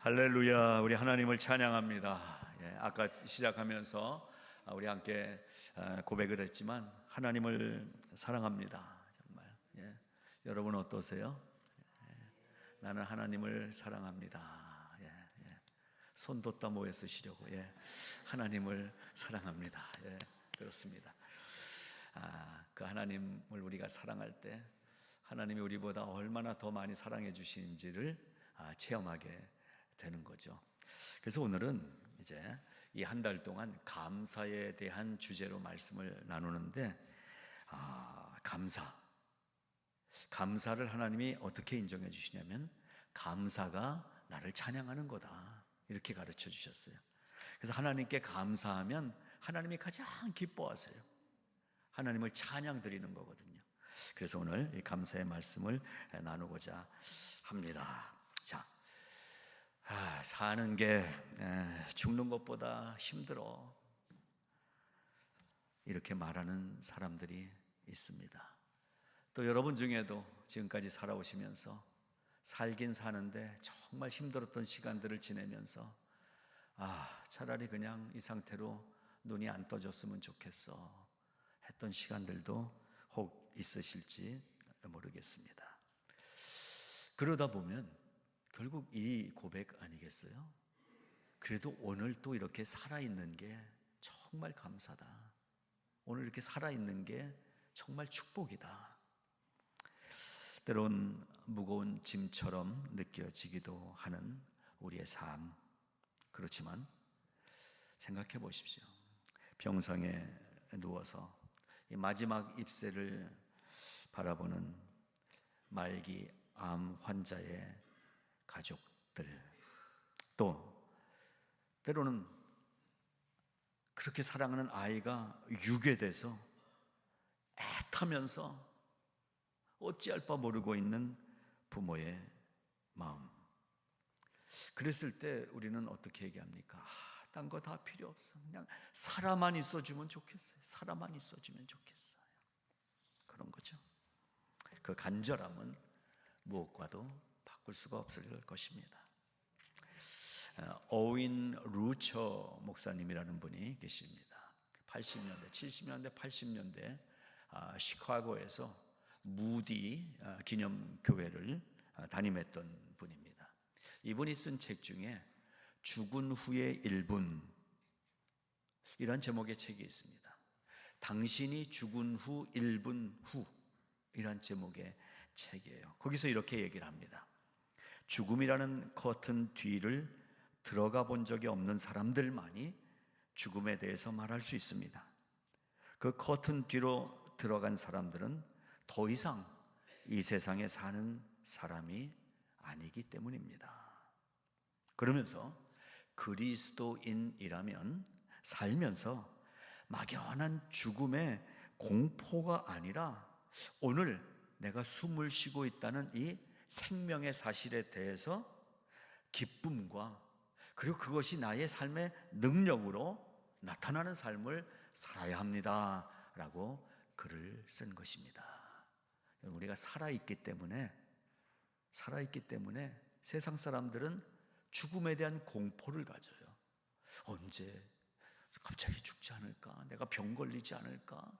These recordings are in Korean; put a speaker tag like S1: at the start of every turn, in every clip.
S1: 할렐루야. 우리 하나님을 찬양합니다. 아까 시작하면서 우리 함께 고백을 했지만 하나님을 사랑합니다. 정말. 여러분 어떠세요? 나는 하나님을 사랑합니다. 손 뒀다 모여 쓰시려고. 하나님을 사랑합니다. 그렇습니다. 그 하나님을 우리가 사랑할 때 하나님이 우리보다 얼마나 더 많이 사랑해 주시는지를 체험하게 되는 거죠. 그래서 오늘은 이제 이 한 달 동안 감사에 대한 주제로 말씀을 나누는데, 감사를 하나님이 어떻게 인정해 주시냐면 감사가 나를 찬양하는 거다, 이렇게 가르쳐 주셨어요. 그래서 하나님께 감사하면 하나님이 가장 기뻐하세요. 하나님을 찬양 드리는 거거든요. 그래서 오늘 이 감사의 말씀을 나누고자 합니다. 자, 사는 게 죽는 것보다 힘들어, 이렇게 말하는 사람들이 있습니다. 또 여러분 중에도 지금까지 살아오시면서 살긴 사는데 정말 힘들었던 시간들을 지내면서 차라리 그냥 이 상태로 눈이 안 떠졌으면 좋겠어 했던 시간들도 혹 있으실지 모르겠습니다. 그러다 보면 결국 이 고백 아니겠어요? 그래도 오늘 또 이렇게 살아있는 게 정말 감사다. 오늘 이렇게 살아있는 게 정말 축복이다. 때론 무거운 짐처럼 느껴지기도 하는 우리의 삶. 그렇지만 생각해 보십시오. 병상에 누워서 이 마지막 입새를 바라보는 말기 암 환자의 가족들, 또 때로는 그렇게 사랑하는 아이가 유괴돼서 애타면서 어찌할 바 모르고 있는 부모의 마음. 그랬을 때 우리는 어떻게 얘기합니까? 딴 거 다 필요 없어, 그냥 살아만 있어주면 좋겠어요. 살아만 있어주면 좋겠어요. 그런 거죠. 그 간절함은 무엇과도 바꿀 수가 없을 것입니다. 오윈 루처 목사님이라는 분이 계십니다. 80년대, 70년대, 80년대 시카고에서 무디 기념교회를 담임했던 분입니다. 이분이 쓴 책 중에 죽은 후의 1분, 이런 제목의 책이 있습니다. 당신이 죽은 후 1분 후, 이런 제목의 책이에요. 거기서 이렇게 얘기를 합니다. 죽음이라는 커튼 뒤를 들어가 본 적이 없는 사람들만이 죽음에 대해서 말할 수 있습니다. 그 커튼 뒤로 들어간 사람들은 더 이상 이 세상에 사는 사람이 아니기 때문입니다. 그러면서 그리스도인이라면 살면서 막연한 죽음의 공포가 아니라 오늘 내가 숨을 쉬고 있다는 이 생명의 사실에 대해서 기쁨과, 그리고 그것이 나의 삶의 능력으로 나타나는 삶을 살아야 합니다 라고 글을 쓴 것입니다. 우리가 살아있기 때문에 세상 사람들은 죽음에 대한 공포를 가져요. 언제 갑자기 죽지 않을까? 내가 병 걸리지 않을까?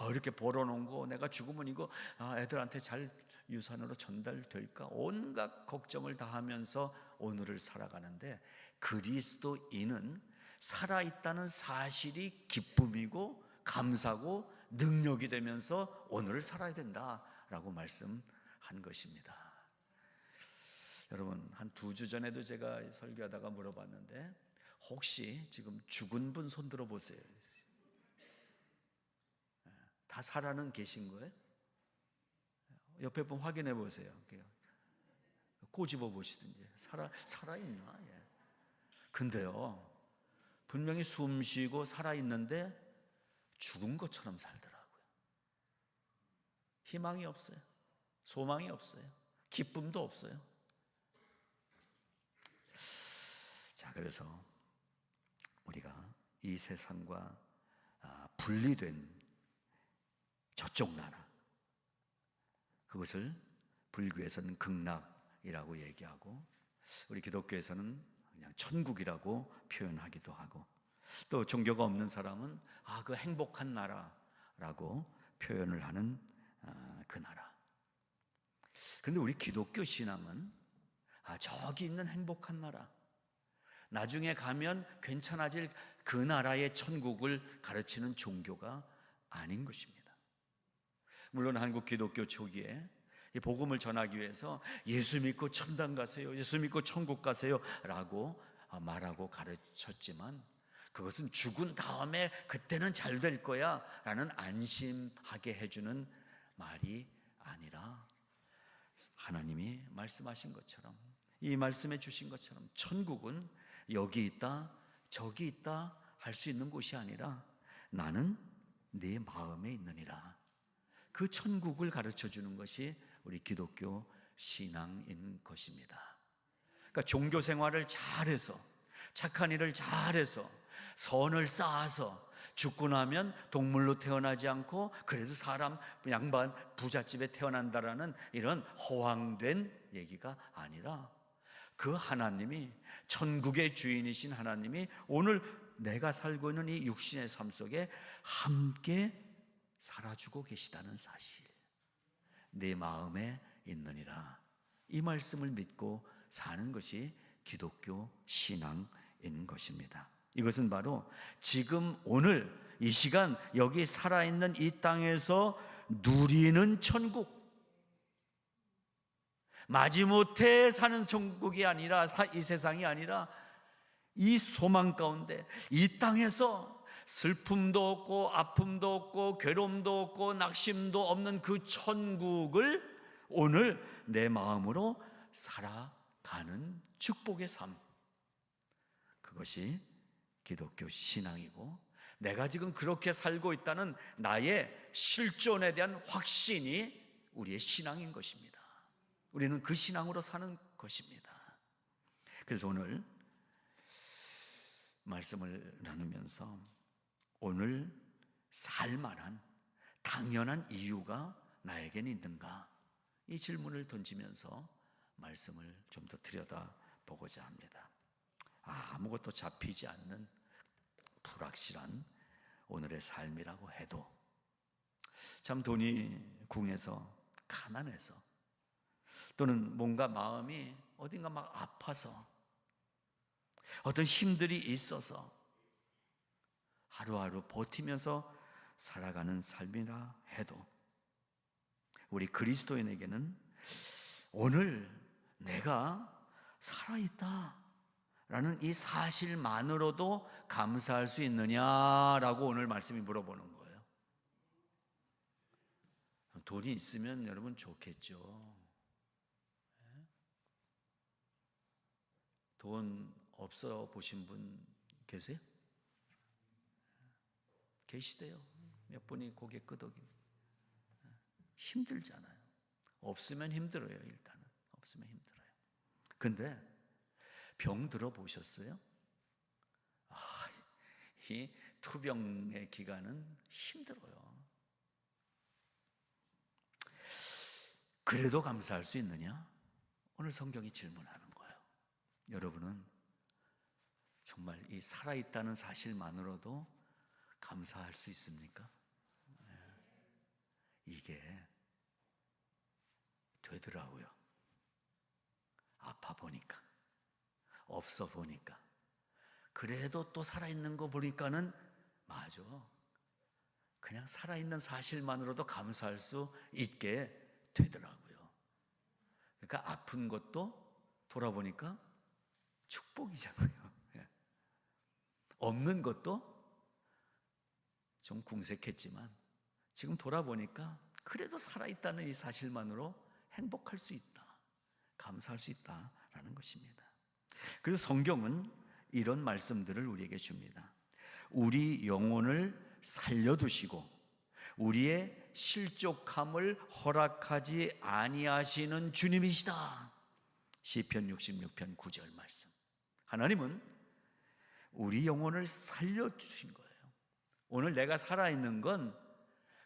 S1: 이렇게 벌어놓은 거 내가 죽으면 이거 애들한테 잘 유산으로 전달될까? 온갖 걱정을 다 하면서 오늘을 살아가는데, 그리스도인은 살아있다는 사실이 기쁨이고 감사고 능력이 되면서 오늘을 살아야 된다라고 말씀한 것입니다. 여러분, 한 2주 전에도 제가 설교하다가 물어봤는데, 혹시 지금 죽은 분 손 들어 보세요. 다 살아는 계신 거예요? 옆에 분 확인해 보세요. 꼬집어 보시든지 살아있나? 근데요, 분명히 숨 쉬고 살아있는데 죽은 것처럼 살더라고요. 희망이 없어요. 소망이 없어요. 기쁨도 없어요. 자, 그래서 우리가 이 세상과 분리된 저쪽 나라, 그것을 불교에서는 극락이라고 얘기하고, 우리 기독교에서는 그냥 천국이라고 표현하기도 하고, 또 종교가 없는 사람은 그 행복한 나라라고 표현을 하는 그 나라. 그런데 우리 기독교 신앙은 저기 있는 행복한 나라, 나중에 가면 괜찮아질 그 나라의 천국을 가르치는 종교가 아닌 것입니다. 물론 한국 기독교 초기에 이 복음을 전하기 위해서 예수 믿고 천당 가세요, 예수 믿고 천국 가세요 라고 말하고 가르쳤지만, 그것은 죽은 다음에 그때는 잘 될 거야 라는 안심하게 해주는 말이 아니라, 하나님이 말씀하신 것처럼, 이 말씀해 주신 것처럼 천국은 여기 있다 저기 있다 할 수 있는 곳이 아니라 나는 네 마음에 있느니라, 그 천국을 가르쳐 주는 것이 우리 기독교 신앙인 것입니다. 그러니까 종교 생활을 잘해서, 착한 일을 잘해서, 선을 쌓아서 죽고 나면 동물로 태어나지 않고 그래도 사람 양반 부잣집에 태어난다라는 이런 허황된 얘기가 아니라, 그 하나님이, 천국의 주인이신 하나님이 오늘 내가 살고 있는 이 육신의 삶 속에 함께 살아주고 계시다는 사실, 내 마음에 있느니라, 이 말씀을 믿고 사는 것이 기독교 신앙인 것입니다. 이것은 바로 지금 오늘 이 시간 여기 살아있는 이 땅에서 누리는 천국, 마지못해 사는 천국이 아니라, 이 세상이 아니라 이 소망 가운데 이 땅에서 슬픔도 없고 아픔도 없고 괴로움도 없고 낙심도 없는 그 천국을 오늘 내 마음으로 살아가는 축복의 삶, 그것이 기독교 신앙이고, 내가 지금 그렇게 살고 있다는 나의 실존에 대한 확신이 우리의 신앙인 것입니다. 우리는 그 신앙으로 사는 것입니다. 그래서 오늘 말씀을 나누면서 오늘 살만한 당연한 이유가 나에겐 있는가, 이 질문을 던지면서 말씀을 좀 더 들여다보고자 합니다. 아무것도 잡히지 않는 불확실한 오늘의 삶이라고 해도, 참 돈이 궁해서, 가난해서, 또는 뭔가 마음이 어딘가 막 아파서, 어떤 힘들이 있어서 하루하루 버티면서 살아가는 삶이라 해도, 우리 그리스도인에게는 오늘 내가 살아있다 라는 이 사실만으로도 감사할 수 있느냐라고 오늘 말씀이 물어보는 거예요. 돈이 있으면 여러분 좋겠죠. 돈 없어 보신 분 계세요? 계시대요. 몇 분이 고개 끄덕이고. 힘들잖아요. 없으면 힘들어요. 일단은 없으면 힘들어요. 근데 병 들어보셨어요? 이 투병의 기간은 힘들어요. 그래도 감사할 수 있느냐? 오늘 성경이 질문하는 거예요. 여러분은 정말 이 살아있다는 사실만으로도 감사할 수 있습니까? 이게 되더라고요. 아파 보니까, 없어 보니까, 그래도 또 살아있는 거 보니까는 맞아, 그냥 살아있는 사실만으로도 감사할 수 있게 되더라고요. 그러니까 아픈 것도 돌아보니까 축복이잖아요. 없는 것도 좀 궁색했지만 지금 돌아보니까 그래도 살아있다는 이 사실만으로 행복할 수 있다, 감사할 수 있다라는 것입니다. 그래서 성경은 이런 말씀들을 우리에게 줍니다. 우리 영혼을 살려두시고 우리의 실족함을 허락하지 아니하시는 주님이시다. 시편 66편 9절 말씀. 하나님은 우리 영혼을 살려주신 거예요. 오늘 내가 살아있는 건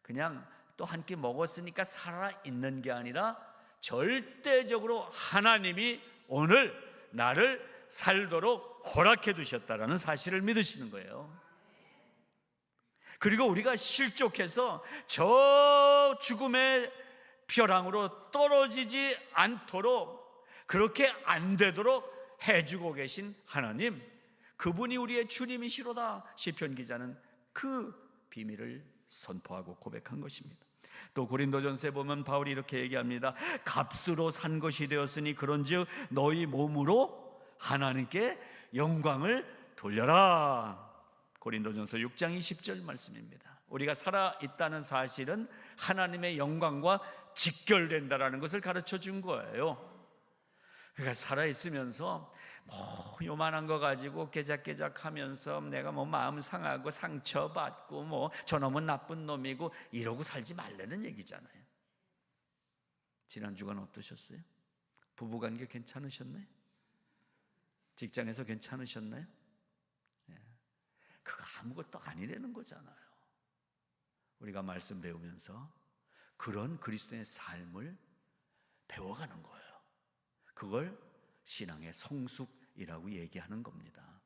S1: 그냥 또 한 끼 먹었으니까 살아있는 게 아니라 절대적으로 하나님이 오늘 나를 살도록 허락해 두셨다라는 사실을 믿으시는 거예요. 그리고 우리가 실족해서 저 죽음의 벼랑으로 떨어지지 않도록, 그렇게 안 되도록 해주고 계신 하나님, 그분이 우리의 주님이시로다. 시편 기자는 그 비밀을 선포하고 고백한 것입니다. 또 고린도전서에 보면 바울이 이렇게 얘기합니다. 값으로 산 것이 되었으니 그런즉 너희 몸으로 하나님께 영광을 돌려라. 고린도전서 6장 20절 말씀입니다. 우리가 살아있다는 사실은 하나님의 영광과 직결된다라는 것을 가르쳐 준 거예요. 그러니까 살아있으면서 요만한 거 가지고 깨작깨작 하면서 내가 마음 상하고 상처받고 저놈은 나쁜 놈이고 이러고 살지 말라는 얘기잖아요. 지난주간 어떠셨어요? 부부관계 괜찮으셨나요? 직장에서 괜찮으셨나요? 그거 아무것도 아니라는 거잖아요. 우리가 말씀 배우면서 그런 그리스도의 삶을 배워가는 거예요. 그걸 신앙의 성숙이라고 얘기하는 겁니다.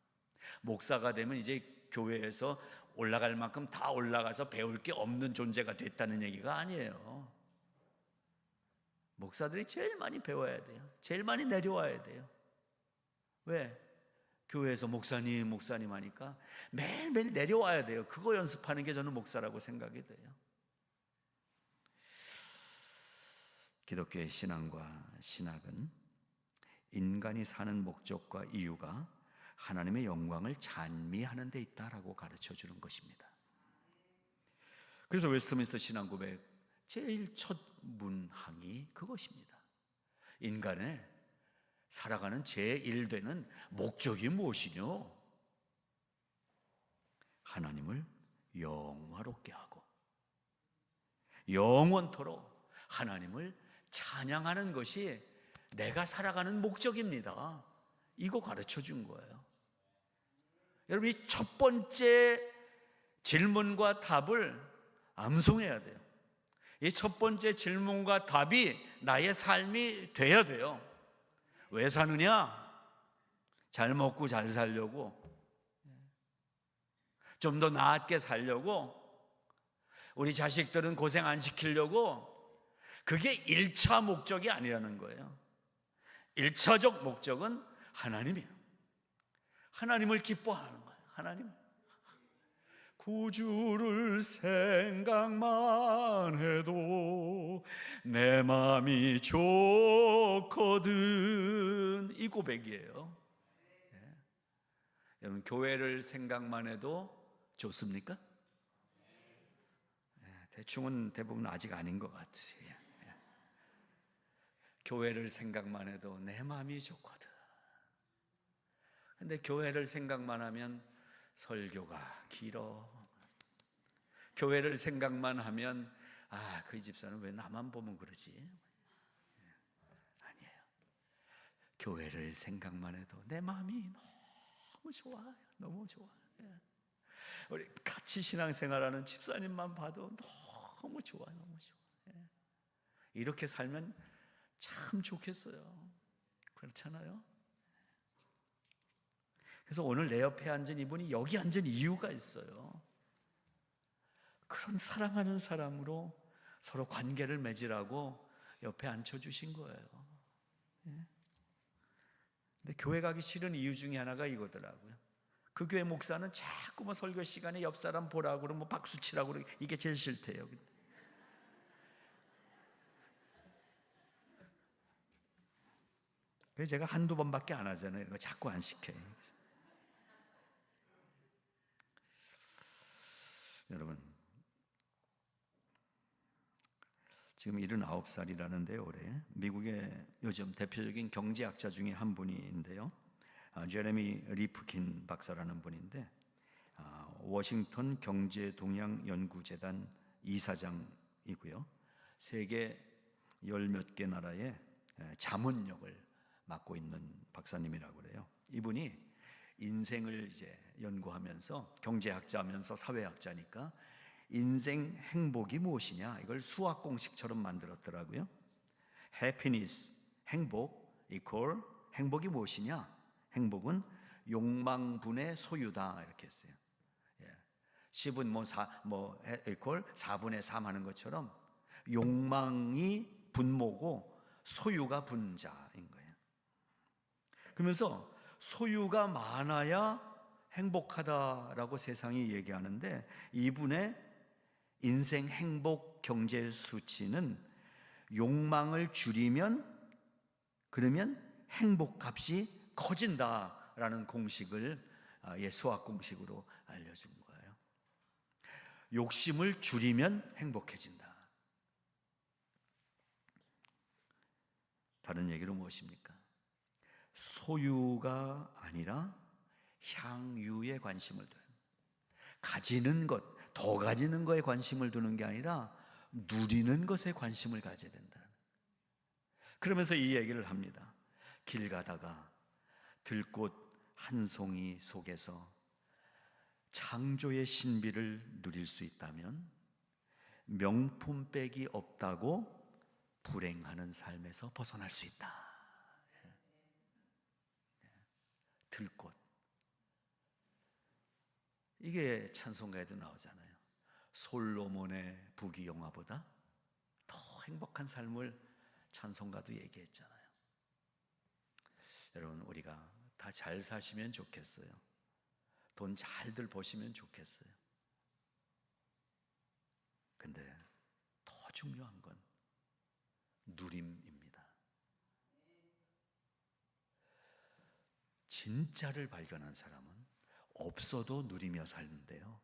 S1: 목사가 되면 이제 교회에서 올라갈 만큼 다 올라가서 배울 게 없는 존재가 됐다는 얘기가 아니에요. 목사들이 제일 많이 배워야 돼요. 제일 많이 내려와야 돼요. 왜? 교회에서 목사님 하니까 매일매일 내려와야 돼요. 그거 연습하는 게 저는 목사라고 생각이 돼요. 기독교의 신앙과 신학은 인간이 사는 목적과 이유가 하나님의 영광을 찬미하는 데 있다라고 가르쳐 주는 것입니다. 그래서 웨스트민스터 신앙고백 제일 첫 문항이 그것입니다. 인간의 살아가는 제1되는 목적이 무엇이뇨? 하나님을 영화롭게 하고 영원토록 하나님을 찬양하는 것이 내가 살아가는 목적입니다. 이거 가르쳐 준 거예요. 여러분, 이 첫 번째 질문과 답을 암송해야 돼요. 이 첫 번째 질문과 답이 나의 삶이 돼야 돼요. 왜 사느냐? 잘 먹고 잘 살려고, 좀 더 나았게 살려고, 우리 자식들은 고생 안 시키려고. 그게 1차 목적이 아니라는 거예요. 1차적 목적은 하나님이에요. 하나님을 기뻐하는 거예요. 하나님, 구주를 생각만 해도 내 마음이 좋거든. 이 고백이에요. 네. 여러분, 교회를 생각만 해도 좋습니까? 네, 대충은 대부분 아직 아닌 것 같아요. 네. 교회를 생각만 해도 내 마음이 좋거든. 근데 교회를 생각만 하면 설교가 길어. 교회를 생각만 하면 그 집사는 왜 나만 보면 그러지? 아니에요. 교회를 생각만 해도 내 마음이 너무 좋아요. 너무 좋아요. 우리 같이 신앙생활하는 집사님만 봐도 너무 좋아요. 너무 좋아요. 이렇게 살면 참 좋겠어요. 그렇잖아요? 그래서 오늘 내 옆에 앉은 이분이 여기 앉은 이유가 있어요. 그런 사랑하는 사람으로 서로 관계를 맺으라고 옆에 앉혀주신 거예요. 근데 교회 가기 싫은 이유 중에 하나가 이거더라고요. 그 교회 목사는 자꾸 설교 시간에 옆 사람 보라고 그러고 박수 치라고 그러고 이게 제일 싫대요. 그래서 제가 한두 번밖에 안 하잖아요. 이거 자꾸 안 시켜요. 여러분, 지금 79살이라는데요. 올해 미국의 요즘 대표적인 경제학자 중에 한 분인데요. 제레미 리프킨 박사라는 분인데 워싱턴 경제동향연구재단 이사장이고요. 세계 열 몇 개 나라의 자문역을 맡고 있는 박사님이라고 그래요. 이분이 인생을 이제 연구하면서 경제학자면서 사회학자니까 인생 행복이 무엇이냐 이걸 수학 공식처럼 만들었더라고요. Happiness, 행복 equal 행복이 무엇이냐? 행복은 욕망분의 소유다 이렇게 했어요. 10은 이퀄 4분의 3 하는 것처럼 욕망이 분모고 소유가 분자인 거예요. 그러면서 소유가 많아야 행복하다라고 세상이 얘기하는데, 이분의 인생 행복 경제 수치는 욕망을 줄이면 그러면 행복값이 커진다라는 공식을 수학 공식으로 알려준 거예요. 욕심을 줄이면 행복해진다. 다른 얘기로 무엇입니까? 소유가 아니라 향유에 관심을 둬요. 가지는 것, 더 가지는 것에 관심을 두는 게 아니라 누리는 것에 관심을 가져야 된다. 그러면서 이 얘기를 합니다. 길 가다가 들꽃 한 송이 속에서 창조의 신비를 누릴 수 있다면 명품백이 없다고 불행하는 삶에서 벗어날 수 있다. 들꽃, 이게 찬송가에도 나오잖아요. 솔로몬의 부귀영화보다 더 행복한 삶을 찬송가도 얘기했잖아요. 여러분, 우리가 다 잘 사시면 좋겠어요. 돈 잘들 버시면 좋겠어요. 근데 더 중요한 건 누림입니다. 진짜를 발견한 사람은 없어도 누리며 사는데요,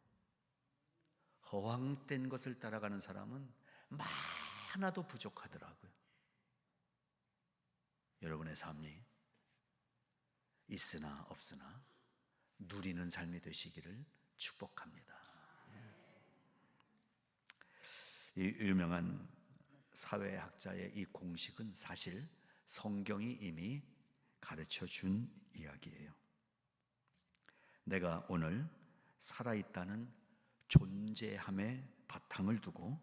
S1: 허황된 것을 따라가는 사람은 많아도 부족하더라고요. 여러분의 삶이 있으나 없으나 누리는 삶이 되시기를 축복합니다. 이 유명한 사회학자의 이 공식은 사실 성경이 이미 가르쳐 준 이야기예요. 내가 오늘 살아있다는 존재함의 바탕을 두고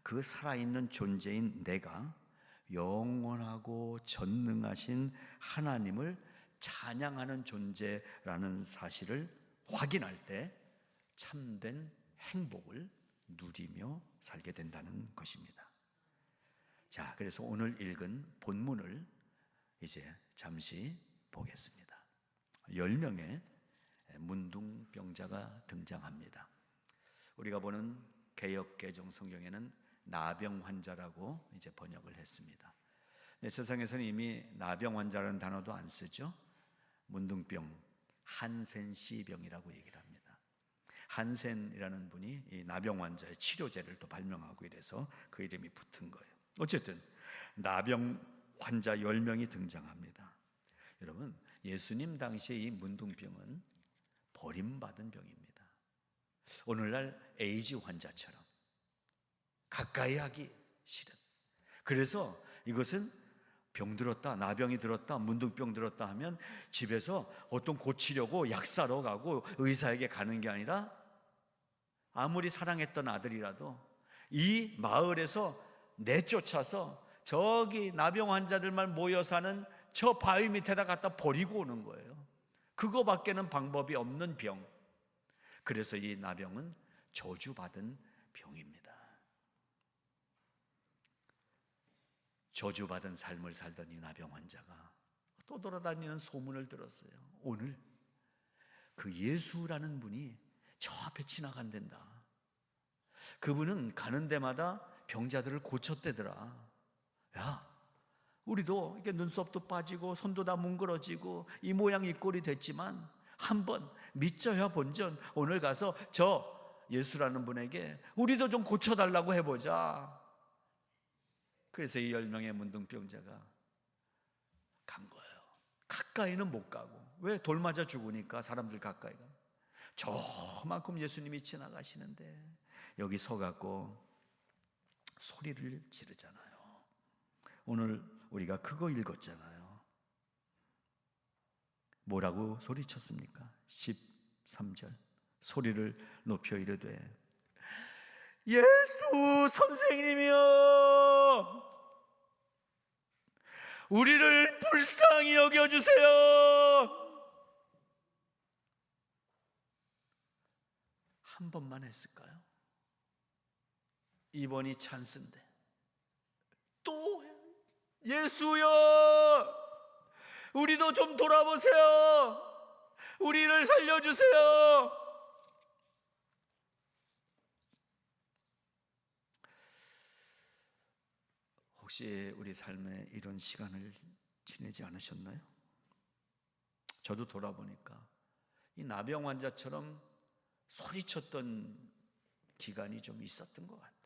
S1: 그 살아있는 존재인 내가 영원하고 전능하신 하나님을 찬양하는 존재라는 사실을 확인할 때 참된 행복을 누리며 살게 된다는 것입니다. 자, 그래서 오늘 읽은 본문을 이제 잠시 보겠습니다. 10명의 문둥병자가 등장합니다. 우리가 보는 개역개정 성경에는 나병 환자라고 이제 번역을 했습니다. 세상에서는 이미 나병 환자라는 단어도 안 쓰죠. 문둥병, 한센씨 병이라고 얘기를 합니다. 한센이라는 분이 이 나병 환자의 치료제를 또 발명하고 이래서 그 이름이 붙은 거예요. 어쨌든 나병 환자 10명이 등장합니다. 여러분, 예수님 당시에 이 문둥병은 버림받은 병입니다. 오늘날 에이즈 환자처럼 가까이 하기 싫은, 그래서 이것은 병 들었다, 나병이 들었다, 문둥병 들었다 하면 집에서 어떤 고치려고 약 사러 가고 의사에게 가는 게 아니라 아무리 사랑했던 아들이라도 이 마을에서 내쫓아서 저기 나병 환자들만 모여 사는 저 바위 밑에다 갖다 버리고 오는 거예요. 그거밖에는 방법이 없는 병. 그래서 이 나병은 저주받은 병입니다. 저주받은 삶을 살던 이 나병 환자가 또 돌아다니는 소문을 들었어요. 오늘 그 예수라는 분이 저 앞에 지나간댄다. 그분은 가는 데마다 병자들을 고쳤대더라. 야, 우리도 이렇게 눈썹도 빠지고 손도 다 뭉그러지고 이 모양 이 꼴이 됐지만 한번 믿져야 본전 오늘 가서 저 예수라는 분에게 우리도 좀 고쳐달라고 해보자. 그래서 이 10명의 문둥병자가 간 거예요. 가까이는 못 가고. 왜? 돌 맞아 죽으니까 사람들 가까이 가. 저만큼 예수님이 지나가시는데 여기 서갖고 소리를 지르잖아요. 오늘 우리가 그거 읽었잖아요. 뭐라고 소리쳤습니까? 13절 소리를 높여 이르되 예수 선생님이여, 우리를 불쌍히 여겨주세요. 한 번만 했을까요? 이번이 찬스인데 또 예수여, 우리도 좀 돌아보세요. 우리를 살려주세요. 혹시 우리 삶에 이런 시간을 지내지 않으셨나요? 저도 돌아보니까 이 나병 환자처럼 소리쳤던 기간이 좀 있었던 것 같아요.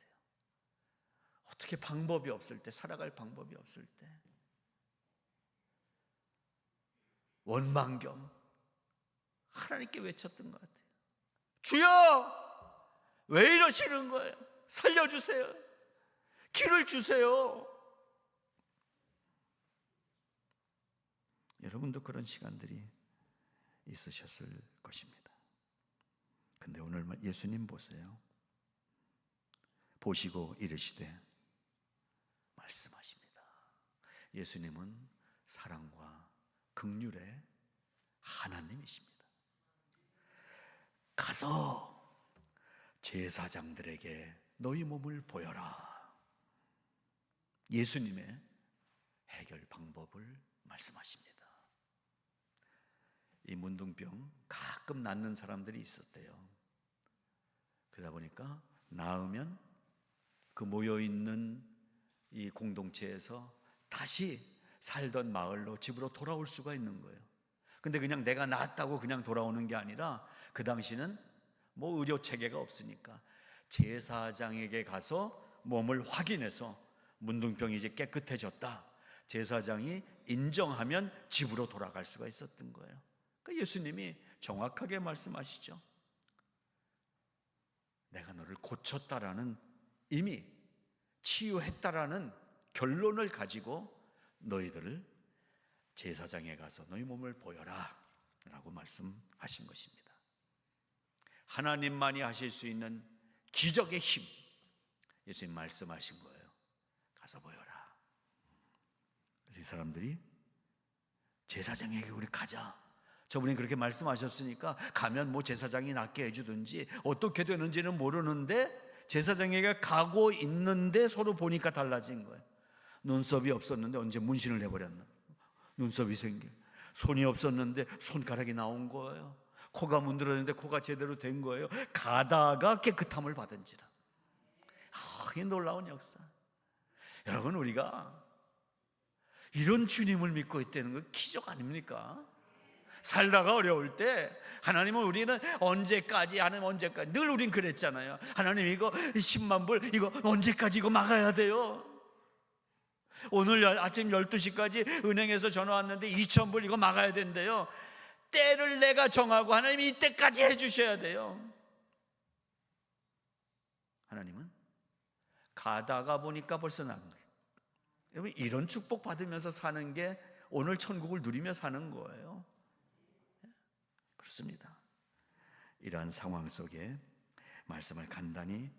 S1: 어떻게 방법이 없을 때, 살아갈 방법이 없을 때 원망경 하나님께 외쳤던 것 같아요. 주여, 왜 이러시는 거예요? 살려주세요. 길을 주세요. 여러분도 그런 시간들이 있으셨을 것입니다. 근데 오늘 예수님 보세요. 보시고 이르시되 말씀하십니다. 예수님은 사랑과 긍휼의 하나님이십니다. 가서 제사장들에게 너희 몸을 보여라. 예수님의 해결 방법을 말씀하십니다. 이 문둥병 가끔 낫는 사람들이 있었대요. 그러다 보니까 나으면 그 모여있는 이 공동체에서 다시 살던 마을로 집으로 돌아올 수가 있는 거예요. 근데 그냥 내가 낫다고 그냥 돌아오는 게 아니라 그 당시는 뭐 의료 체계가 없으니까 제사장에게 가서 몸을 확인해서 문둥병이 이제 깨끗해졌다, 제사장이 인정하면 집으로 돌아갈 수가 있었던 거예요. 그러니까 예수님이 정확하게 말씀하시죠. 내가 너를 고쳤다라는, 이미 치유했다라는 결론을 가지고 너희들을 제사장에 가서 너희 몸을 보여라 라고 말씀하신 것입니다. 하나님만이 하실 수 있는 기적의 힘, 예수님 말씀하신 거예요. 가서 보여라. 그래서 이 사람들이 제사장에게 우리 가자. 저분이 그렇게 말씀하셨으니까 가면 뭐 제사장이 낫게 해주든지 어떻게 되는지는 모르는데 제사장에게 가고 있는데 서로 보니까 달라진 거예요. 눈썹이 없었는데 언제 문신을 해버렸나? 눈썹이 생겨. 손이 없었는데 손가락이 나온 거예요. 코가 문드러졌는데 코가 제대로 된 거예요. 가다가 깨끗함을 받은지라. 이 놀라운 역사. 여러분, 우리가 이런 주님을 믿고 있다는 건 기적 아닙니까? 살다가 어려울 때 하나님은, 우리는 언제까지, 하나님 언제까지, 늘 우린 그랬잖아요. 하나님 이거 10만 불 이거 언제까지 이거 막아야 돼요? 오늘 아침 12시까지 은행에서 전화 왔는데 2,000불 이거 막아야 된대요. 때를 내가 정하고 하나님이 이때까지 해주셔야 돼요. 하나님은 가다가 보니까 벌써 난 거예요. 여러분, 이런 축복 받으면서 사는 게 오늘 천국을 누리며 사는 거예요. 그렇습니다. 이러한 상황 속에 말씀을 간단히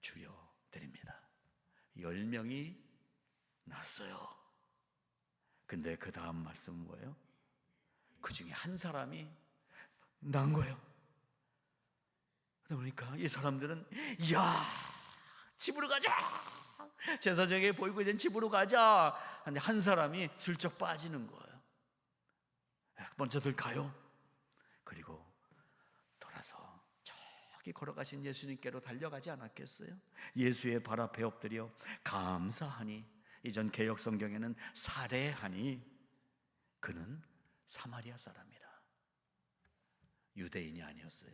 S1: 주여 드립니다. 10명이 났어요. 근데 그 다음 말씀은 뭐예요? 그 중에 한 사람이 난 거예요. 그러다 보니까 이 사람들은, 이야, 집으로 가자, 제사장에게 보이고 이제 집으로 가자. 근데 한 사람이 슬쩍 빠지는 거예요. 먼저들 가요. 그리고 돌아서 저기 걸어가신 예수님께로 달려가지 않았겠어요? 예수의 발 앞에 엎드려 감사하니, 이전 개역 성경에는 살해하니, 그는 사마리아 사람이라. 유대인이 아니었어요.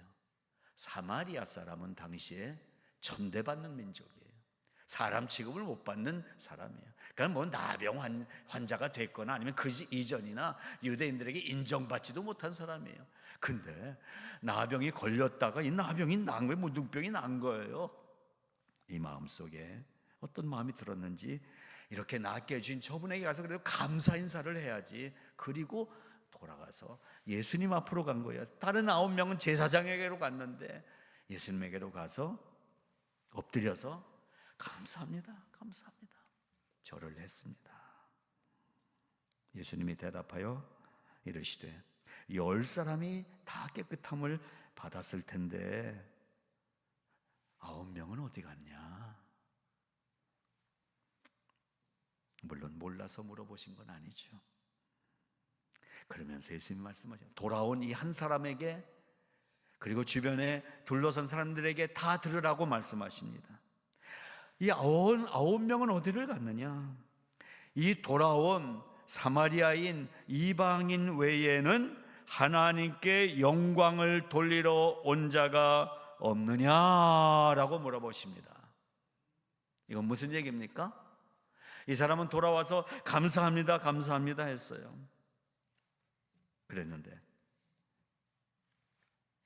S1: 사마리아 사람은 당시에 천대받는 민족이에요. 사람 취급을 못 받는 사람이에요. 그러니까 뭐 나병 환자가 됐거나 아니면 그 이전이나 유대인들에게 인정받지도 못한 사람이에요. 근데 나병이 걸렸다가 이 나병이 난 거예요. 문둥병이 난 거예요. 이 마음속에 어떤 마음이 들었는지 이렇게 낫게 해주신 저분에게 가서 그래도 감사 인사를 해야지. 그리고 돌아가서 예수님 앞으로 간 거예요. 다른 9명은 제사장에게로 갔는데 예수님에게로 가서 엎드려서 감사합니다, 감사합니다, 절을 했습니다. 예수님이 대답하여 이르시되 10사람이 다 깨끗함을 받았을 텐데 9명은 어디 갔냐? 물론 몰라서 물어보신 건 아니죠. 그러면서 예수님 말씀하셔요. 돌아온 이 한 사람에게 그리고 주변에 둘러선 사람들에게 다 들으라고 말씀하십니다. 이 9명은 어디를 갔느냐? 이 돌아온 사마리아인 이방인 외에는 하나님께 영광을 돌리러 온 자가 없느냐라고 물어보십니다. 이건 무슨 얘기입니까? 이 사람은 돌아와서 감사합니다, 감사합니다 했어요. 그랬는데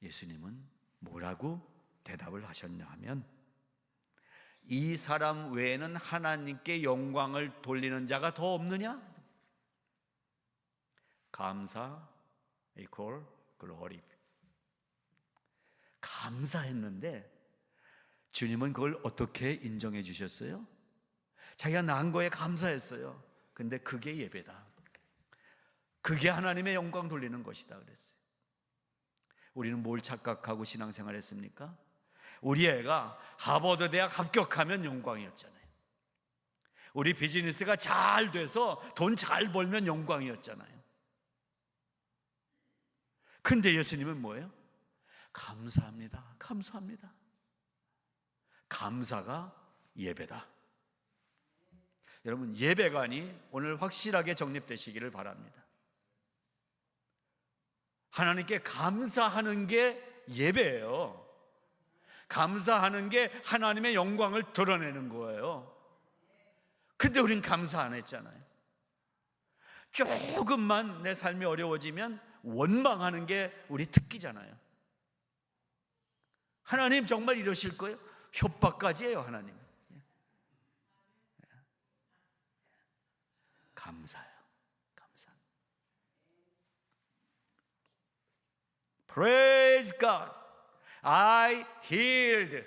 S1: 예수님은 뭐라고 대답을 하셨냐 하면 이 사람 외에는 하나님께 영광을 돌리는 자가 더 없느냐? 감사 equal glory. 감사했는데 주님은 그걸 어떻게 인정해 주셨어요? 자기가 난 거에 감사했어요. 근데 그게 예배다. 그게 하나님의 영광 돌리는 것이다 그랬어요. 우리는 뭘 착각하고 신앙생활 했습니까? 우리 애가 하버드 대학 합격하면 영광이었잖아요. 우리 비즈니스가 잘 돼서 돈 잘 벌면 영광이었잖아요. 근데 예수님은 뭐예요? 감사합니다. 감사합니다. 감사가 예배다. 여러분, 예배관이 오늘 확실하게 정립되시기를 바랍니다. 하나님께 감사하는 게 예배예요. 감사하는 게 하나님의 영광을 드러내는 거예요. 근데 우린 감사 안 했잖아요. 조금만 내 삶이 어려워지면 원망하는 게 우리 특기잖아요. 하나님 정말 이러실 거예요? 협박까지 해요, 하나님. 감사해요. 감사. Praise God. I healed.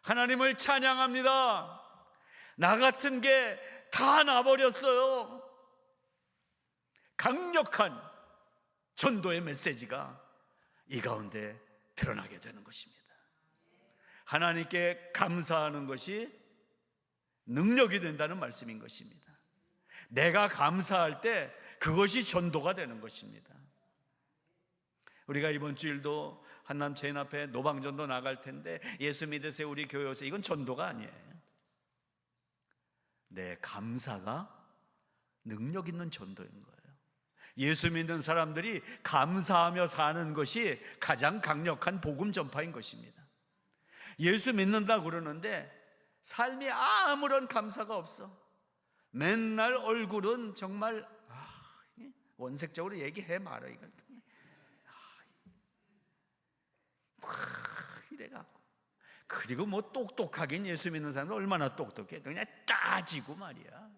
S1: 하나님을 찬양합니다. 나 같은 게 다 나버렸어요. 강력한 전도의 메시지가 이 가운데 드러나게 되는 것입니다. 하나님께 감사하는 것이 능력이 된다는 말씀인 것입니다. 내가 감사할 때 그것이 전도가 되는 것입니다. 우리가 이번 주일도 한남 체인 앞에 노방전도 나갈 텐데 예수 믿으세요 우리 교회 오세요. 이건 전도가 아니에요. 내 감사가 능력 있는 전도인 거예요. 예수 믿는 사람들이 감사하며 사는 것이 가장 강력한 복음 전파인 것입니다. 예수 믿는다 그러는데 삶이 아무런 감사가 없어. 맨날 얼굴은 정말 원색적으로 얘기해 말아. 이래갖고 그리고 뭐 똑똑하긴 예수 믿는 사람은 얼마나 똑똑해. 그냥 따지고 말이야.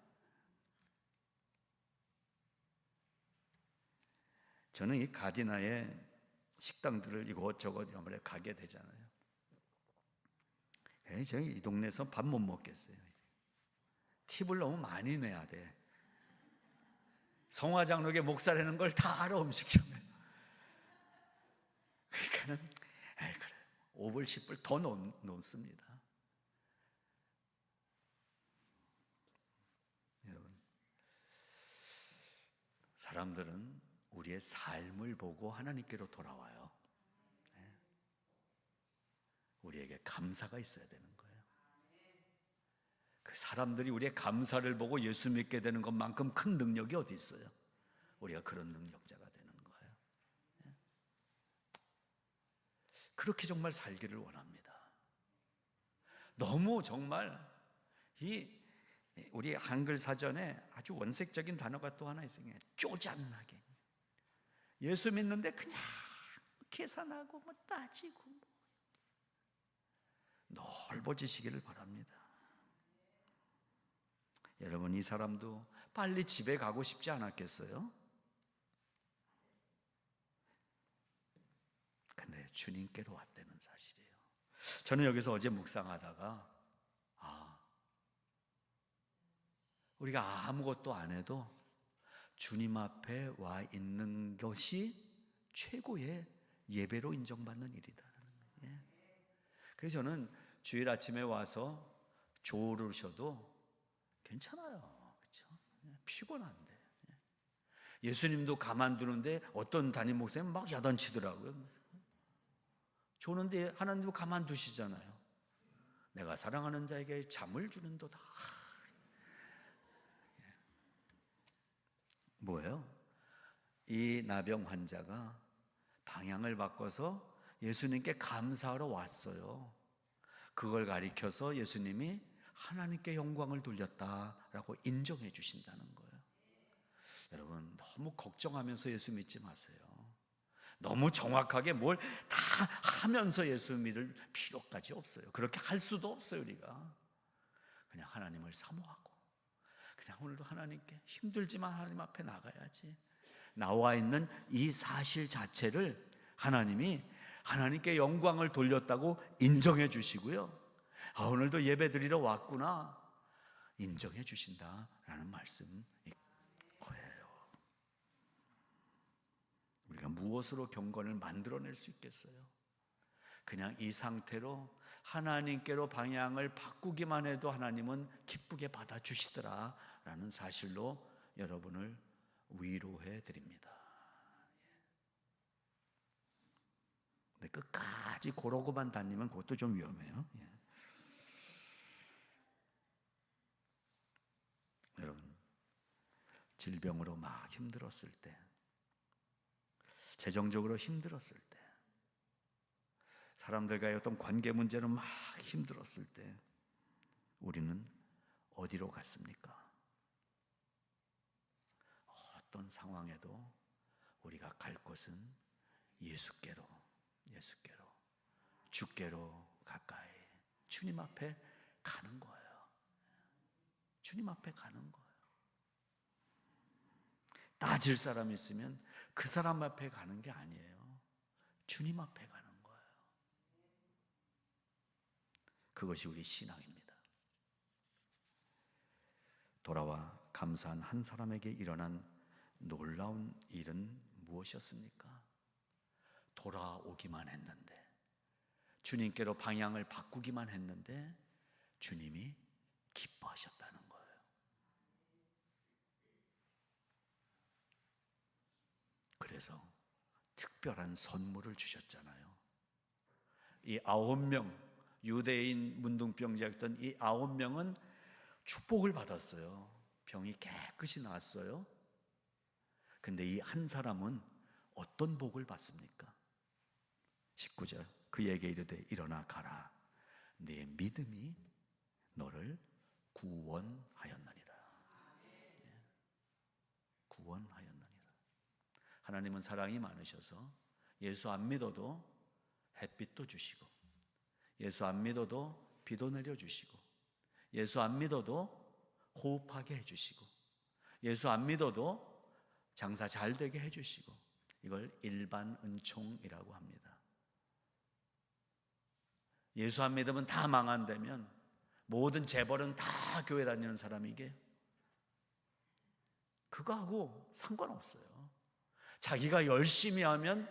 S1: 저는 이 가디나의 식당들을 이곳저곳 아무래도 가게 되잖아요. 저희 이 동네에서 밥 못 먹겠어요. 팁을 너무 많이 내야 돼. 성화장로의 목사라는 걸 다 알아, 음식점에. 그러니까는 그래, 5불 10불 더 놓습니다. 여러분, 사람들은 우리의 삶을 보고 하나님께로 돌아와요. 우리에게 감사가 있어야 되는 거예요. 그 사람들이 우리의 감사를 보고 예수 믿게 되는 것만큼 큰 능력이 어디 있어요? 우리가 그런 능력자가 되는 거예요. 그렇게 정말 살기를 원합니다. 너무 정말 우리 한글 사전에 아주 원색적인 단어가 또 하나 있어요. 쪼잔하게. 예수 믿는데 그냥 계산하고 뭐 따지고 넓어지시기를 바랍니다. 여러분, 이 사람도 빨리 집에 가고 싶지 않았겠어요? 근데 주님께로 왔다는 사실이에요. 저는 여기서 어제 묵상하다가 우리가 아무것도 안 해도 주님 앞에 와 있는 것이 최고의 예배로 인정받는 일이다. 예. 그래서 저는 주일 아침에 와서 졸으셔도 괜찮아요. 그렇죠? 피곤한데. 예수님도 가만두는데 어떤 담임 목사님 막 야단치더라고요. 조는데 하나님도 가만두시잖아요. 내가 사랑하는 자에게 잠을 주는도다. 뭐예요? 이 나병 환자가 방향을 바꿔서 예수님께 감사하러 왔어요. 그걸 가리켜서 예수님이 하나님께 영광을 돌렸다라고 인정해 주신다는 거예요. 여러분, 너무 걱정하면서 예수 믿지 마세요. 너무 정확하게 뭘 다 하면서 예수 믿을 필요까지 없어요. 그렇게 할 수도 없어요. 우리가 그냥 하나님을 사모하고 그냥 오늘도 하나님께 힘들지만 하나님 앞에 나가야지. 나와 있는 이 사실 자체를 하나님이 하나님께 영광을 돌렸다고 인정해 주시고요. 오늘도 예배 드리러 왔구나 인정해 주신다라는 말씀 거예요. 우리가 무엇으로 경건을 만들어낼 수 있겠어요? 그냥 이 상태로 하나님께로 방향을 바꾸기만 해도 하나님은 기쁘게 받아주시더라라는 사실로 여러분을 위로해 드립니다. 근데 끝까지 그러고만 다니면 그것도 좀 위험해요. 여러분, 질병으로 막 힘들었을 때, 재정적으로 힘들었을 때, 사람들과의 어떤 관계 문제로 막 힘들었을 때 우리는 어디로 갔습니까? 어떤 상황에도 우리가 갈 곳은 예수께로, 주께로 가까이 주님 앞에 가는 거예요. 주님 앞에 가는 거예요. 따질 사람이 있으면 그 사람 앞에 가는 게 아니에요. 주님 앞에 가는 거예요. 그것이 우리 신앙입니다. 돌아와 감사한 한 사람에게 일어난 놀라운 일은 무엇이었습니까? 돌아오기만 했는데, 주님께로 방향을 바꾸기만 했는데 주님이 기뻐하셨다는 거예요. 그래서 특별한 선물을 주셨잖아요. 이 9명, 유대인 문둥병자였던 이 9명은 축복을 받았어요. 병이 깨끗이 나았어요. 근데 이 한 사람은 어떤 복을 받습니까? 19절, 그에게 이르되 일어나 가라. 네 믿음이 너를 구원하였느니라. 구원하였느니라. 하나님은 사랑이 많으셔서 예수 안 믿어도 햇빛도 주시고, 예수 안 믿어도 비도 내려주시고, 예수 안 믿어도 호흡하게 해주시고, 예수 안 믿어도 장사 잘 되게 해주시고, 이걸 일반 은총이라고 합니다. 예수 안 믿으면 다 망한다면 모든 재벌은 다 교회 다니는 사람이게 그거하고 상관없어요. 자기가 열심히 하면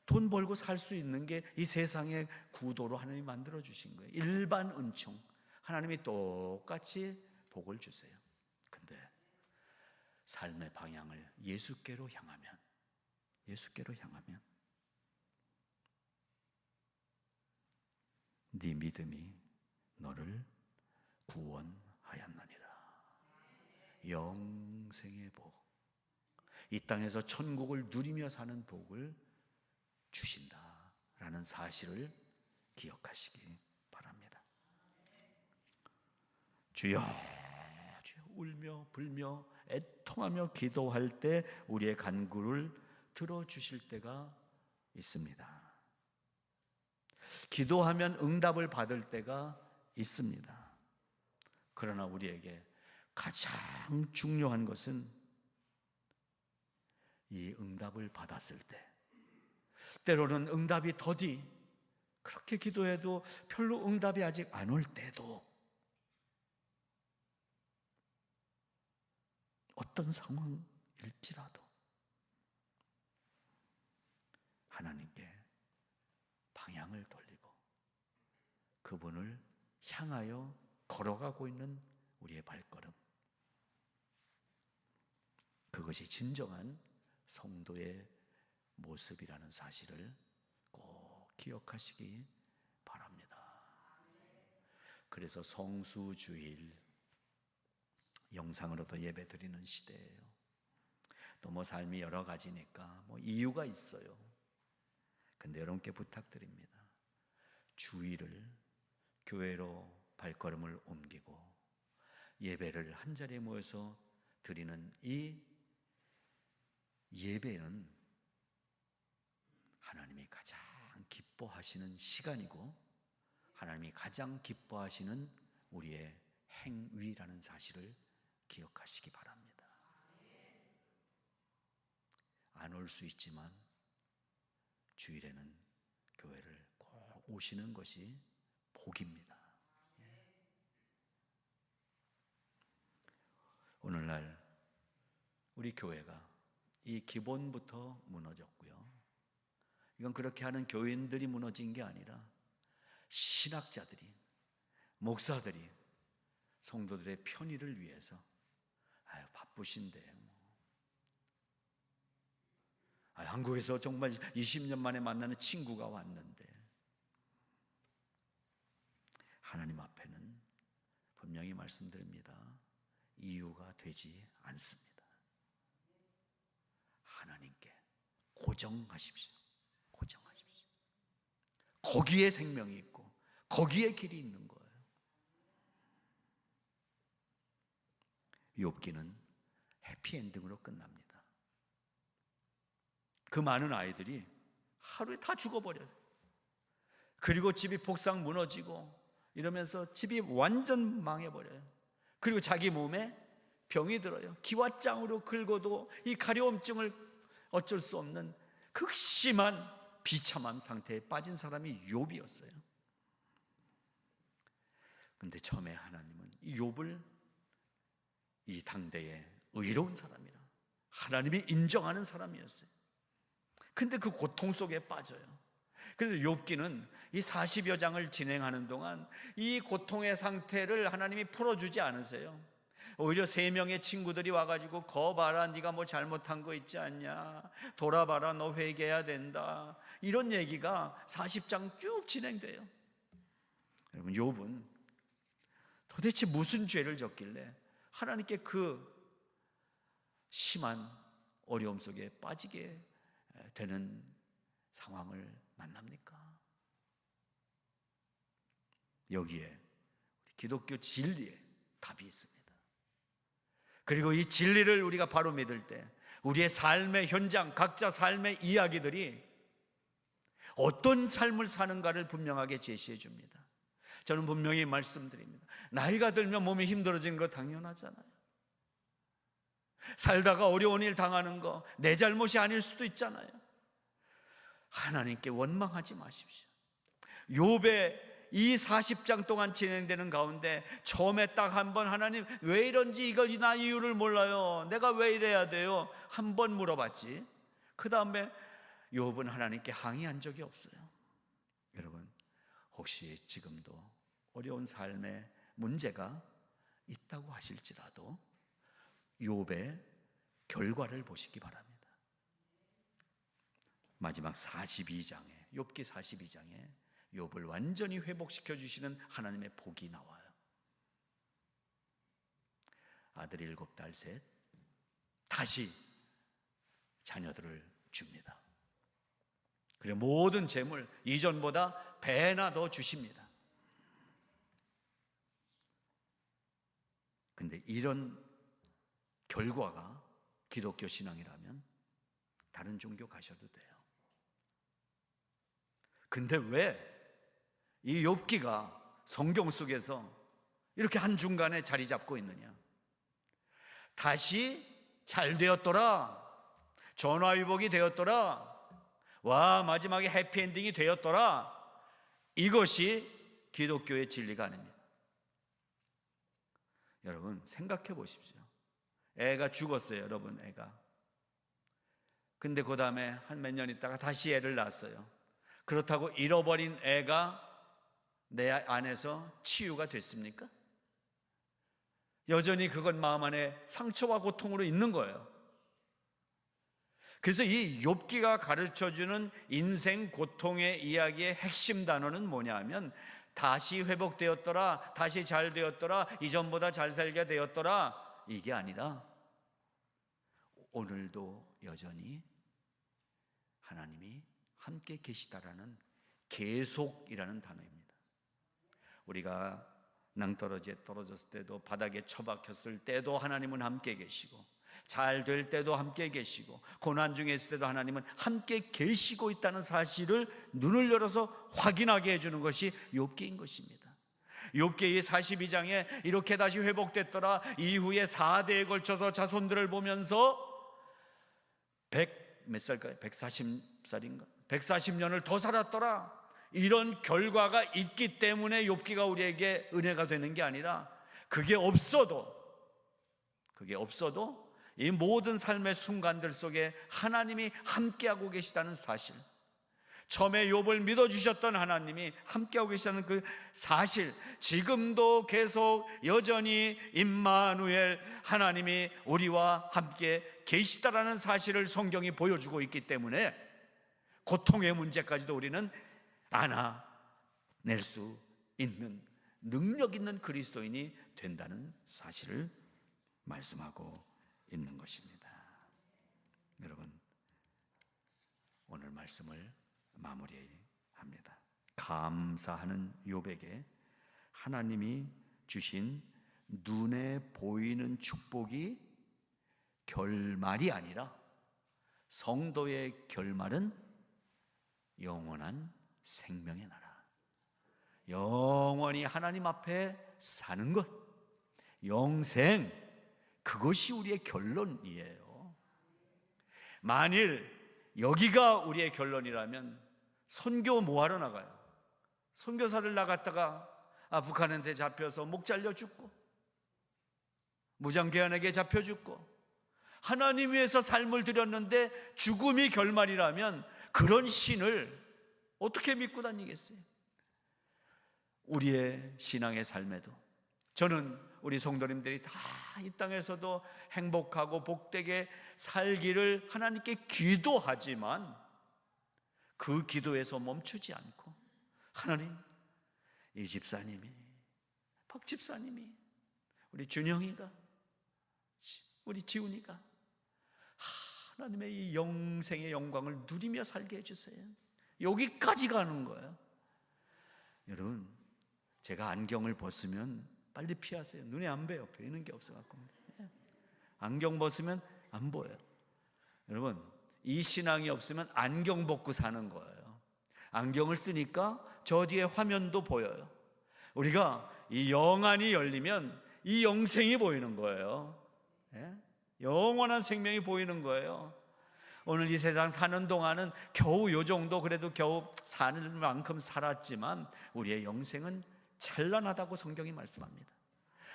S1: 돈 벌고 살 수 있는 게 이 세상의 구도로 하나님이 만들어 주신 거예요. 일반 은총. 하나님이 똑같이 복을 주세요. 근데 삶의 방향을 예수께로 향하면 네 믿음이 너를 구원하였느니라. 영생의 복, 이 땅에서 천국을 누리며 사는 복을 주신다라는 사실을 기억하시기 바랍니다. 주여, 주여, 울며 불며 애통하며 기도할 때 우리의 간구를 들어주실 때가 있습니다. 기도하면 응답을 받을 때가 있습니다. 그러나 우리에게 가장 중요한 것은 이 응답을 받았을 때, 때로는 응답이 더디 그렇게 기도해도 별로 응답이 아직 안 올 때도 어떤 상황일 일지라도 하나님께 방향을 돌리고 그분을 향하여 걸어가고 있는 우리의 발걸음, 그것이 진정한 성도의 모습이라는 사실을 꼭 기억하시기 바랍니다. 그래서 성수주일 영상으로도 예배 드리는 시대예요. 또 뭐 삶이 여러 가지니까 뭐 이유가 있어요. 근데 여러분께 부탁드립니다. 주일을 교회로 발걸음을 옮기고 예배를 한자리에 모여서 드리는 이 예배는 하나님이 가장 기뻐하시는 시간이고 하나님이 가장 기뻐하시는 우리의 행위라는 사실을 기억하시기 바랍니다. 안 올 수 있지만 주일에는 교회를 꼭 오시는 것이 복입니다. 오늘날 우리 교회가 이 기본부터 무너졌고요. 이건 그렇게 하는 교인들이 무너진 게 아니라 신학자들이, 목사들이 성도들의 편의를 위해서 바쁘신데 한국에서 정말 20년 만에 만나는 친구가 왔는데 하나님 앞에는 분명히 말씀드립니다. 이유가 되지 않습니다. 하나님께 고정하십시오. 고정하십시오. 거기에 생명이 있고 거기에 길이 있는 거예요. 욥기는 해피엔딩으로 끝납니다. 그 많은 아이들이 하루에 다 죽어버려요. 그리고 집이 폭삭 무너지고 이러면서 집이 완전 망해버려요. 그리고 자기 몸에 병이 들어요. 기왓장으로 긁어도 이 가려움증을 어쩔 수 없는 극심한 비참한 상태에 빠진 사람이 욥이었어요. 근데 처음에 하나님은 이 욥을 이 당대의 의로운 사람이라 하나님이 인정하는 사람이었어요. 근데 그 고통 속에 빠져요. 그래서 욥기는 이 40여 장을 진행하는 동안 이 고통의 상태를 하나님이 풀어주지 않으세요. 오히려 3명의 친구들이 와가지고 거봐라, 네가 뭐 잘못한 거 있지 않냐, 돌아봐라, 너 회개해야 된다, 이런 얘기가 40장 쭉 진행돼요. 여러분, 욥은 도대체 무슨 죄를 졌길래 하나님께 그 심한 어려움 속에 빠지게 되는 상황을 만납니까? 여기에 우리 기독교 진리에 답이 있습니다. 그리고 이 진리를 우리가 바로 믿을 때 우리의 삶의 현장, 각자 삶의 이야기들이 어떤 삶을 사는가를 분명하게 제시해 줍니다. 저는 분명히 말씀드립니다. 나이가 들면 몸이 힘들어지는 거 당연하잖아요. 살다가 어려운 일 당하는 거 내 잘못이 아닐 수도 있잖아요. 하나님께 원망하지 마십시오. 욥의 이 40장 동안 진행되는 가운데 처음에 딱 한 번 하나님 왜 이런지 이걸 나 이유를 몰라요, 내가 왜 이래야 돼요, 한 번 물어봤지. 그 다음에 욥은 하나님께 항의한 적이 없어요. 여러분, 혹시 지금도 어려운 삶의 문제가 있다고 하실지라도 욥의 결과를 보시기 바랍니다. 마지막 42장에, 욥기 42장에 욥을 완전히 회복시켜 주시는 하나님의 복이 나와요. 아들 7달 셋, 다시 자녀들을 줍니다. 그리고 모든 재물 이전보다 배나 더 주십니다. 근데 이런 결과가 기독교 신앙이라면 다른 종교 가셔도 돼요. 근데 왜 이 욥기가 성경 속에서 이렇게 한중간에 자리 잡고 있느냐? 다시 잘 되었더라, 전화위복이 되었더라, 와 마지막에 해피엔딩이 되었더라, 이것이 기독교의 진리가 아닙니다. 여러분 생각해 보십시오. 애가 죽었어요. 여러분, 애가 근데 그 다음에 한 몇 년 있다가 다시 애를 낳았어요. 그렇다고 잃어버린 애가 내 안에서 치유가 됐습니까? 여전히 그건 마음 안에 상처와 고통으로 있는 거예요. 그래서 이 욥기가 가르쳐주는 인생 고통의 이야기의 핵심 단어는 뭐냐 하면 다시 회복되었더라, 다시 잘 되었더라, 이전보다 잘 살게 되었더라, 이게 아니라 오늘도 여전히 하나님이 함께 계시다라는 계속이라는 단어입니다. 우리가 낭떠러지에 떨어졌을 때도, 바닥에 처박혔을 때도 하나님은 함께 계시고, 잘 될 때도 함께 계시고, 고난 중에 있을 때도 하나님은 함께 계시고 있다는 사실을 눈을 열어서 확인하게 해주는 것이 욥기인 것입니다. 욥기 42장에 이렇게 다시 회복됐더라, 이후에 4대에 걸쳐서 자손들을 보면서 몇 살까요? 140살인가? 140년을 더 살았더라, 이런 결과가 있기 때문에 욥기가 우리에게 은혜가 되는 게 아니라, 그게 없어도 이 모든 삶의 순간들 속에 하나님이 함께하고 계시다는 사실, 처음에 욥을 믿어주셨던 하나님이 함께하고 계시다는 그 사실, 지금도 계속 여전히 임마누엘, 하나님이 우리와 함께 계시다라는 사실을 성경이 보여주고 있기 때문에 고통의 문제까지도 우리는 안아낼 수 있는 능력 있는 그리스도인이 된다는 사실을 말씀하고 있는 것입니다. 여러분, 오늘 말씀을 마무리합니다. 감사하는 욥에게 하나님이 주신 눈에 보이는 축복이 결말이 아니라, 성도의 결말은 영원한 생명의 나라, 영원히 하나님 앞에 사는 것, 영생, 그것이 우리의 결론이에요. 만일 여기가 우리의 결론이라면 선교 뭐하러 나가요? 선교사들 나갔다가 북한한테 잡혀서 목 잘려 죽고, 무장괴한에게 잡혀 죽고, 하나님 위해서 삶을 드렸는데 죽음이 결말이라면 그런 신을 어떻게 믿고 다니겠어요? 우리의 신앙의 삶에도 저는 우리 성도님들이 다 이 땅에서도 행복하고 복되게 살기를 하나님께 기도하지만 그 기도에서 멈추지 않고, 하나님, 이 집사님이, 박 집사님이, 우리 준영이가, 우리 지훈이가 하나님의 이 영생의 영광을 누리며 살게 해주세요. 여기까지 가는 거예요. 여러분, 제가 안경을 벗으면 빨리 피하세요. 눈에 안 보여요. 보이는 게 없어갖고. 안경 벗으면 안 보여요. 여러분, 이 신앙이 없으면 안경 벗고 사는 거예요. 안경을 쓰니까 저 뒤에 화면도 보여요. 우리가 이 영안이 열리면 이 영생이 보이는 거예요. 영원한 생명이 보이는 거예요. 오늘 이 세상 사는 동안은 겨우 요 정도, 그래도 겨우 사는 만큼 살았지만 우리의 영생은 찬란하다고 성경이 말씀합니다.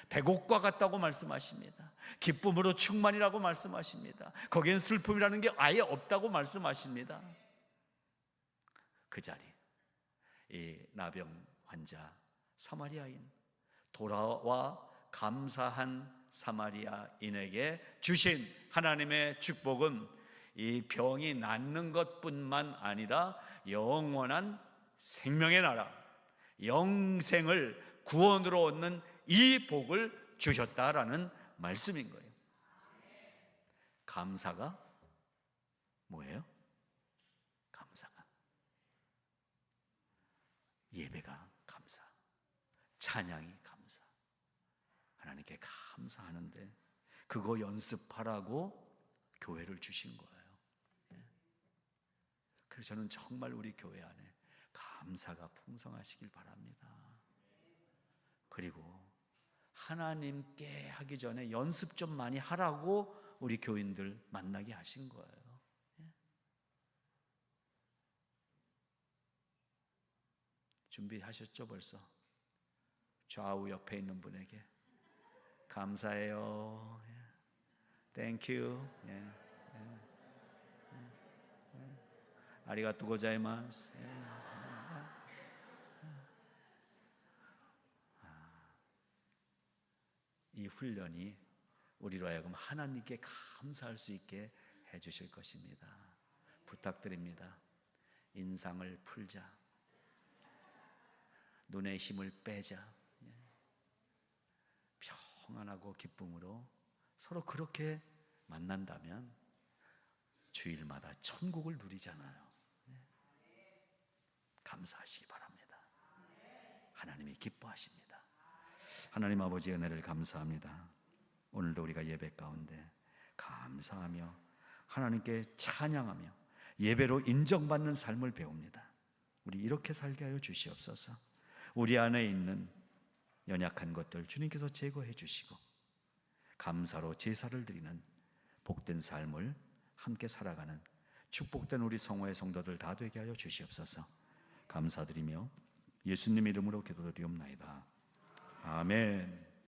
S1: 백옥과 같다고 말씀하십니다. 기쁨으로 충만이라고 말씀하십니다. 거기엔 슬픔이라는 게 아예 없다고 말씀하십니다. 그 자리, 이 나병 환자 사마리아인, 돌아와 감사한 사마리아인에게 주신 하나님의 축복은 이 병이 낫는 것뿐만 아니라 영원한 생명의 나라, 영생을 구원으로 얻는 이 복을 주셨다라는 말씀인 거예요. 감사가 뭐예요? 감사가, 예배가 감사, 찬양이 감사, 하나님께 감사하는데 그거 연습하라고 교회를 주신 거예요. 그래서 저는 정말 우리 교회 안에 감사가 풍성하시길 바랍니다. 그리고 하나님께 하기 전에 연습 좀 많이 하라고 우리 교인들 만나게 하신 거예요. 준비하셨죠 벌써? 좌우 옆에 있는 분에게 감사해요, 땡큐, 아리가또 고자이마스. 이 훈련이 우리로 하여금 하나님께 감사할 수 있게 해주실 것입니다. 부탁드립니다. 인상을 풀자. 눈의 힘을 빼자. 평안하고 기쁨으로 서로 그렇게 만난다면 주일마다 천국을 누리잖아요. 감사하시기 바랍니다. 하나님이 기뻐하십니다. 하나님 아버지 은혜를 감사합니다. 오늘도 우리가 예배 가운데 감사하며 하나님께 찬양하며 예배로 인정받는 삶을 배웁니다. 우리 이렇게 살게 하여 주시옵소서. 우리 안에 있는 연약한 것들 주님께서 제거해 주시고 감사로 제사를 드리는 복된 삶을 함께 살아가는 축복된 우리 성화의 성도들 다 되게 하여 주시옵소서. 감사드리며 예수님 이름으로 기도드리옵나이다. 아멘.